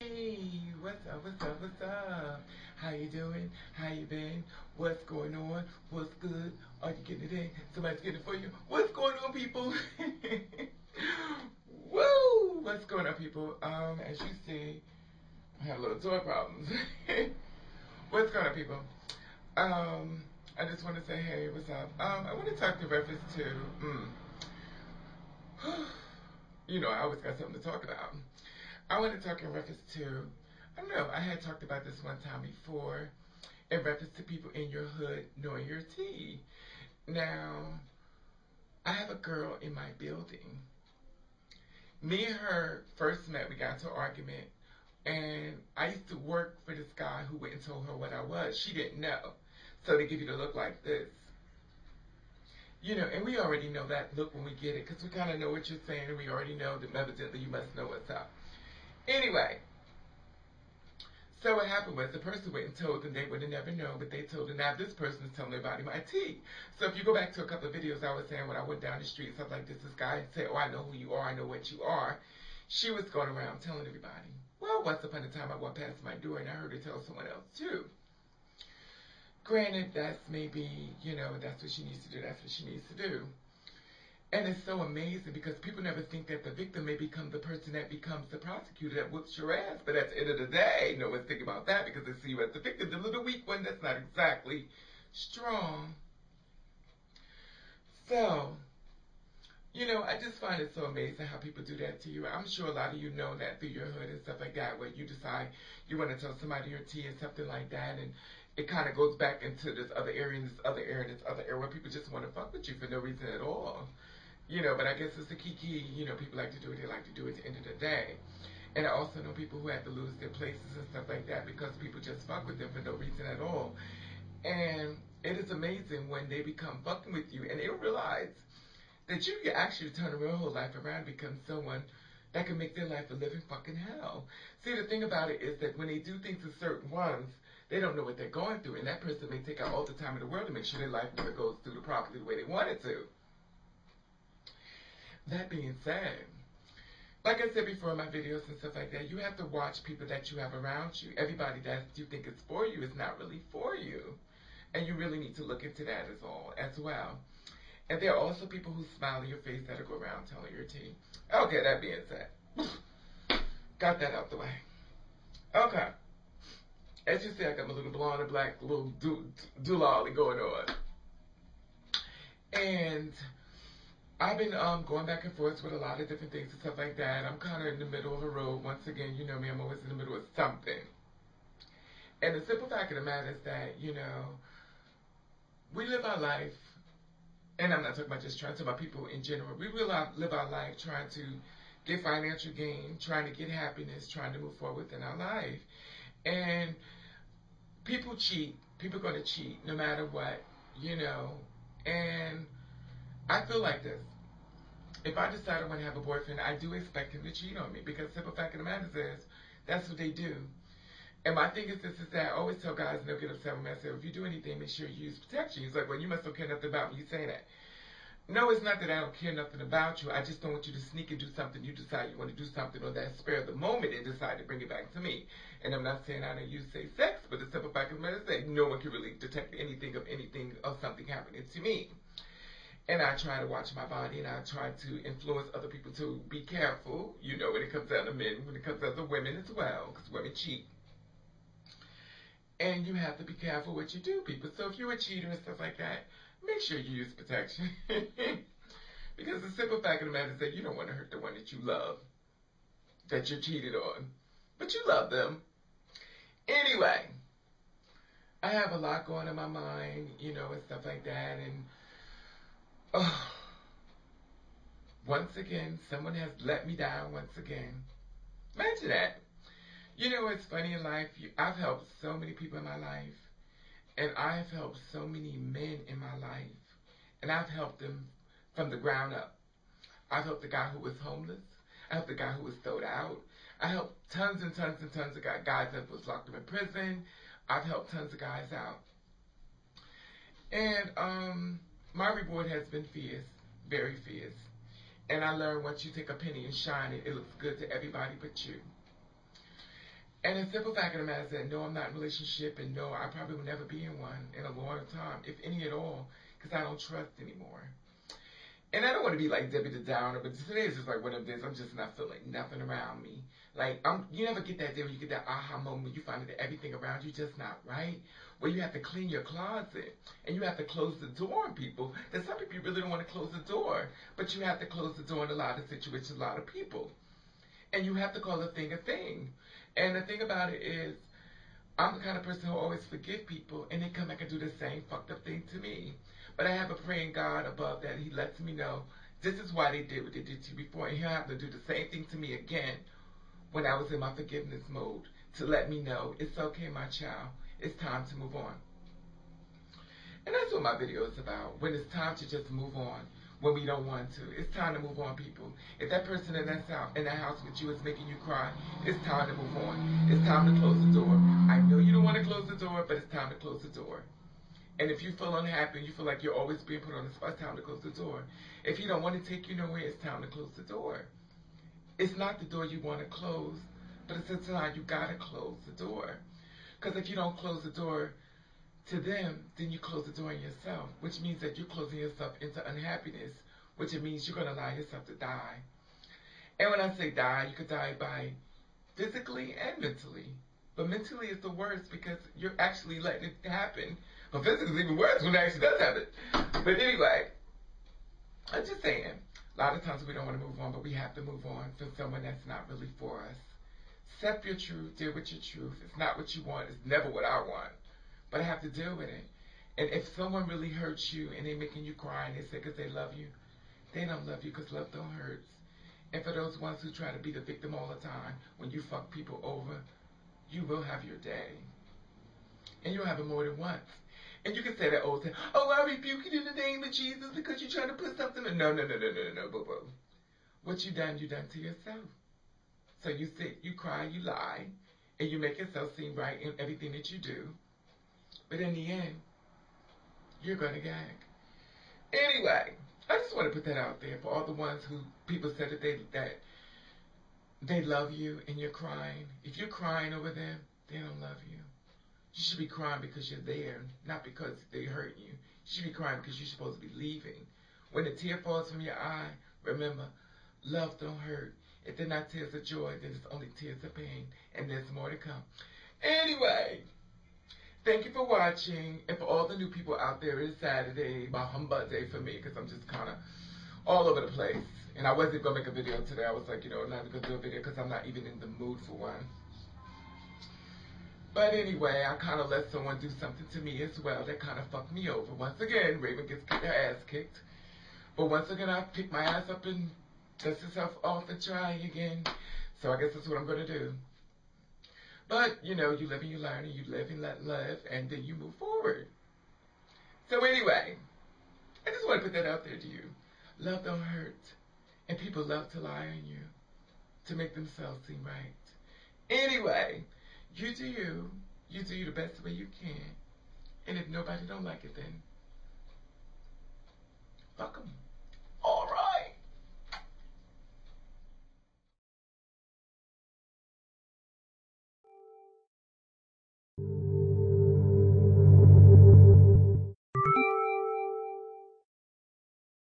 Hey, what's up? How you doing? How you been? What's going on? What's good? Are you getting it in? Somebody's getting it for you. What's going on, people? Woo! What's going on, people? As you see, I have little toy problems. What's going on, people? I just want to say, hey, what's up? I want to talk in reference to, I always got something to talk about. I want to talk in reference to, I don't know, I had talked about this one time before, in reference to people in your hood knowing your tea. Now, I have a girl in my building. Me and her first met, we got into an argument, and I used to work for this guy who went and told her what I was. She didn't know. So they give you the look like this. And we already know that look when we get it, because we kind of know what you're saying, and we already know that evidently you must know what's up. Anyway, so what happened was the person went and told them they would have never known, but they told them now this person is telling everybody my tea. So if you go back to a couple of videos I was saying when I went down the street, stuff like this guy said, oh, I know who you are, I know what you are. She was going around telling everybody. Well, once upon a time I walked past my door and I heard her tell someone else too. Granted, that's maybe, that's what she needs to do, that's what she needs to do. And it's so amazing because people never think that the victim may become the person that becomes the prosecutor that whoops your ass. But at the end of the day, no one's thinking about that because they see you as the victim, the little weak one that's not exactly strong. So, I just find it so amazing how people do that to you. I'm sure a lot of you know that through your hood and stuff like that, where you decide you want to tell somebody your tea and something like that, and it kind of goes back into this other area and this other area and this other area where people just want to fuck with you for no reason at all. But I guess it's the kiki, people like to do what they like to do at the end of the day. And I also know people who had to lose their places and stuff like that because people just fuck with them for no reason at all. And it is amazing when they become fucking with you and they don't realize that you can actually turn their whole life around and become someone that can make their life a living fucking hell. See, the thing about it is that when they do things to certain ones, they don't know what they're going through. And that person may take out all the time in the world to make sure their life never goes through properly the way they want it to. That being said, like I said before in my videos and stuff like that, you have to watch people that you have around you. Everybody that you think is for you is not really for you. And you really need to look into that as well. And there are also people who smile in your face that'll go around telling your tea. Okay, that being said, got that out the way. Okay. As you see, I got my little blonde and black little doolally going on. And I've been going back and forth with a lot of different things and stuff like that. I'm kind of in the middle of a road. Once again, you know me, I'm always in the middle of something. And the simple fact of the matter is that, we live our life, and I'm not talking about just trying to talk about people in general. We live our life trying to get financial gain, trying to get happiness, trying to move forward in our life. And people cheat. People are going to cheat no matter what, And I feel like this. If I decide I want to have a boyfriend, I do expect him to cheat on me because the simple fact of the matter is that's what they do. And my thing is this is that I always tell guys and they'll get upset with me. I say, if you do anything, make sure you use protection. He's like, well, you must don't care nothing about me. You say that. No, it's not that I don't care nothing about you. I just don't want you to sneak and do something. You decide you want to do something on that spare of the moment and decide to bring it back to me. And I'm not saying I don't use safe sex, but the simple fact of the matter is that no one can really detect anything of something happening to me. And I try to watch my body, and I try to influence other people to be careful, when it comes down to men, when it comes down to women as well, because women cheat. And you have to be careful what you do, people. So if you're a cheater and stuff like that, make sure you use protection. Because the simple fact of the matter is that you don't want to hurt the one that you love, that you're cheated on. But you love them. Anyway, I have a lot going in my mind, and stuff like that, and once again, someone has let me down once again. Imagine that. It's funny in life. I've helped so many people in my life. And I've helped so many men in my life. And I've helped them from the ground up. I've helped the guy who was homeless. I helped the guy who was thrown out. I helped tons and tons and tons of guys that was locked up in prison. I've helped tons of guys out. And my reward has been fierce. Very fierce. And I learned once you take a penny and shine it, it looks good to everybody but you. And the simple fact of the matter is that no, I'm not in a relationship, and no, I probably will never be in one in a long time, if any at all, because I don't trust anymore. And I don't want to be like Debbie the Downer, but today is just like one of those. I'm just not feeling nothing around me. Like, you never get that day when you get that aha moment when you find that everything around you just not right. Where you have to clean your closet and you have to close the door on people. That some people really don't want to close the door, but you have to close the door in a lot of situations, a lot of people. And you have to call a thing a thing. And the thing about it is, I'm the kind of person who always forgive people, and they come back and do the same fucked up thing to me. But I have a praying God above that. He lets me know this is why they did what they did to you before, and he'll have to do the same thing to me again when I was in my forgiveness mode to let me know it's okay, my child. It's time to move on. And that's what my video is about. When it's time to just move on, when we don't want to. It's time to move on, people. If that person in that house with you is making you cry, it's time to move on. It's time to close the door. I know you don't want to close the door, but it's time to close the door. And if you feel unhappy and you feel like you're always being put on the spot, it's time to close the door. If you don't want to take you nowhere, it's time to close the door. It's not the door you want to close, but it's the time you got to close the door. Because if you don't close the door to them, then you close the door on yourself, which means that you're closing yourself into unhappiness, which it means you're going to allow yourself to die. And when I say die, you could die by physically and mentally. But mentally is the worst because you're actually letting it happen. But physically is even worse when it actually does happen. But anyway, I'm just saying, a lot of times we don't want to move on, but we have to move on for someone that's not really for us. Accept your truth, deal with your truth. It's not what you want, it's never what I want. But I have to deal with it. And if someone really hurts you and they're making you cry and they say because they love you, they don't love you because love don't hurt. And for those ones who try to be the victim all the time, when you fuck people over, you will have your day. And you'll have it more than once. And you can say that old thing, oh, I rebuke you in the name of Jesus because you're trying to put something in. No, boo-boo. What you done to yourself. So you sit, you cry, you lie, and you make yourself seem right in everything that you do. But in the end, you're going to gag. Anyway, I just want to put that out there for all the ones who people said that they love you and you're crying. If you're crying over them, they don't love you. You should be crying because you're there, not because they hurt you. You should be crying because you're supposed to be leaving. When the tear falls from your eye, remember, love don't hurt. If they're not tears of joy, then it's only tears of pain, and there's more to come. Anyway, thank you for watching, and for all the new people out there, it's Saturday, my humbug day for me, because I'm just kind of all over the place. And I wasn't going to make a video today. I was like, you know, I'm not going to do a video because I'm not even in the mood for one. But anyway, I kind of let someone do something to me as well that kind of fucked me over. Once again, Raven gets her ass kicked. But once again, I pick my ass up and dust herself off and try again. So I guess that's what I'm going to do. But, you know, you live and you learn, and you live and let live, and then you move forward. So anyway, I just want to put that out there to you. Love don't hurt. And people love to lie on you to make themselves seem right. Anyway, you do you. You do you the best way you can. And if nobody don't like it, then fuck them.